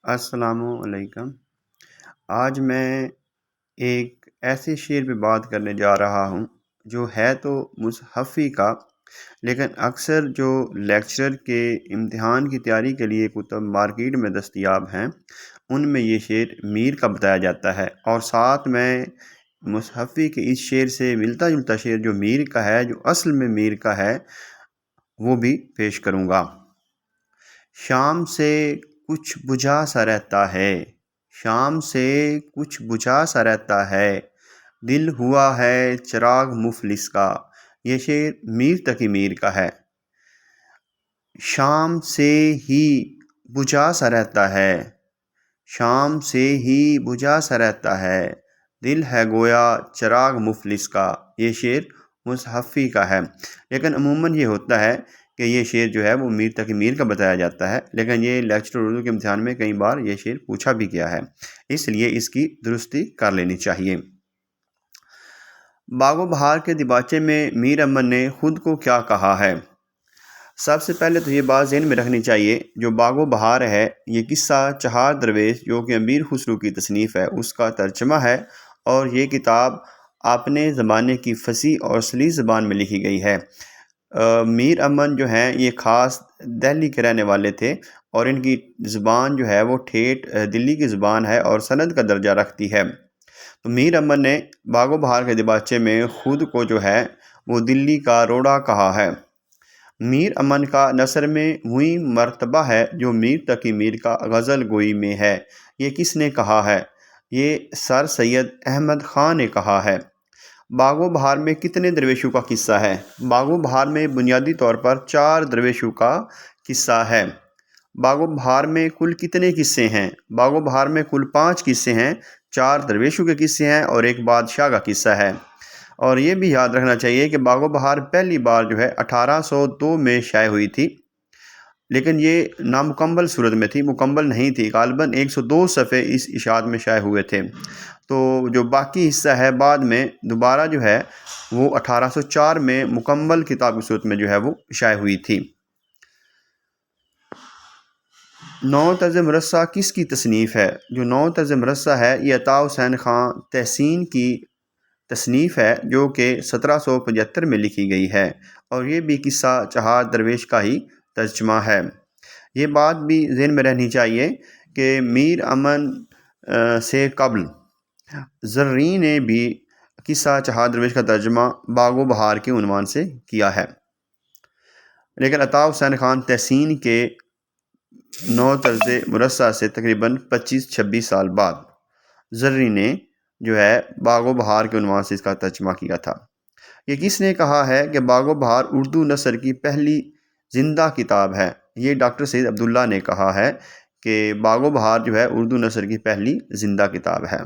السلام علیکم۔ آج میں ایک ایسے شعر پہ بات کرنے جا رہا ہوں جو ہے تو مصحفی کا، لیکن اکثر جو لیکچرر کے امتحان کی تیاری کے لیے کتب مارکیٹ میں دستیاب ہیں ان میں یہ شعر میر کا بتایا جاتا ہے، اور ساتھ میں مصحفی کے اس شعر سے ملتا جلتا شعر جو میر کا ہے، جو اصل میں میر کا ہے، وہ بھی پیش کروں گا۔ شام سے کچھ بجھا سا رہتا ہے، شام سے کچھ بجھا سا رہتا ہے، دل ہوا ہے چراغ مفلس کا۔ یہ شعر میر تقی میر کا ہے۔ شام سے ہی بجھا سا رہتا ہے، شام سے ہی بجھا سا رہتا ہے، دل ہے گویا چراغ مفلس کا۔ یہ شعر مصحفی کا ہے، لیکن عموماً یہ ہوتا ہے کہ یہ شعر جو ہے وہ میر تقی میر کا بتایا جاتا ہے، لیکن یہ لیکچرر اردو کے امتحان میں کئی بار یہ شعر پوچھا بھی گیا ہے، اس لیے اس کی درستی کر لینی چاہیے۔ باغ و بہار کے دیباچے میں میر امن نے خود کو کیا کہا ہے؟ سب سے پہلے تو یہ بات ذہن میں رکھنی چاہیے، جو باغ و بہار ہے یہ قصہ چہار درویش جو کہ امیر خسرو کی تصنیف ہے اس کا ترجمہ ہے، اور یہ کتاب اپنے زمانے کی فصیح اور سلیس زبان میں لکھی گئی ہے۔ میر امن جو ہیں یہ خاص دہلی کے رہنے والے تھے، اور ان کی زبان جو ہے وہ ٹھیٹھ دلی کی زبان ہے اور سند کا درجہ رکھتی ہے۔ تو میر امن نے باغ و بہار کے دیباچے میں خود کو جو ہے وہ دلی کا روڑا کہا ہے۔ میر امن کا نثر میں وہی مرتبہ ہے جو میر تقی میر کا غزل گوئی میں ہے۔ یہ کس نے کہا ہے؟ یہ سر سید احمد خان نے کہا ہے۔ باغ و بہار میں کتنے درویشوں کا قصہ ہے؟ باغ و بہار میں بنیادی طور پر 4 درویشوں کا قصہ ہے۔ باغ و بہار میں کل کتنے قصے ہیں؟ باغ و بہار میں کل 5 قصے ہیں، 4 درویشوں کے قصے ہیں اور ایک بادشاہ کا قصہ ہے۔ اور یہ بھی یاد رکھنا چاہیے کہ باغ و بہار پہلی بار جو ہے 1802 میں شائع ہوئی تھی، لیکن یہ نامکمل صورت میں تھی، مکمل نہیں تھی، غالباً 102 صفحے اس اشاعت میں شائع ہوئے تھے۔ تو جو باقی حصہ ہے بعد میں دوبارہ جو ہے وہ 1804 میں مکمل کتاب کی صورت میں جو ہے وہ شائع ہوئی تھی۔ نو طرز مرصع کس کی تصنیف ہے؟ جو نو طرز مرصع ہے یہ عطا حسین خان تحسین کی تصنیف ہے جو کہ 1775 میں لکھی گئی ہے، اور یہ بھی قصہ چہار درویش کا ہی ترجمہ ہے۔ یہ بات بھی ذہن میں رہنی چاہیے کہ میر امن سے قبل زرین نے بھی قصہ چہار درویش کا ترجمہ باغ و بہار کے عنوان سے کیا ہے، لیکن عطا حسین خان تحسین کے نو طرز مرصع سے تقریباً 25-26 سال بعد زرین نے جو ہے باغ و بہار کے عنوان سے اس کا ترجمہ کیا تھا۔ یہ کس نے کہا ہے کہ باغ و بہار اردو نثر کی پہلی زندہ کتاب ہے؟ یہ ڈاکٹر سید عبداللہ نے کہا ہے کہ باغ و بہار جو ہے اردو نثر کی پہلی زندہ کتاب ہے۔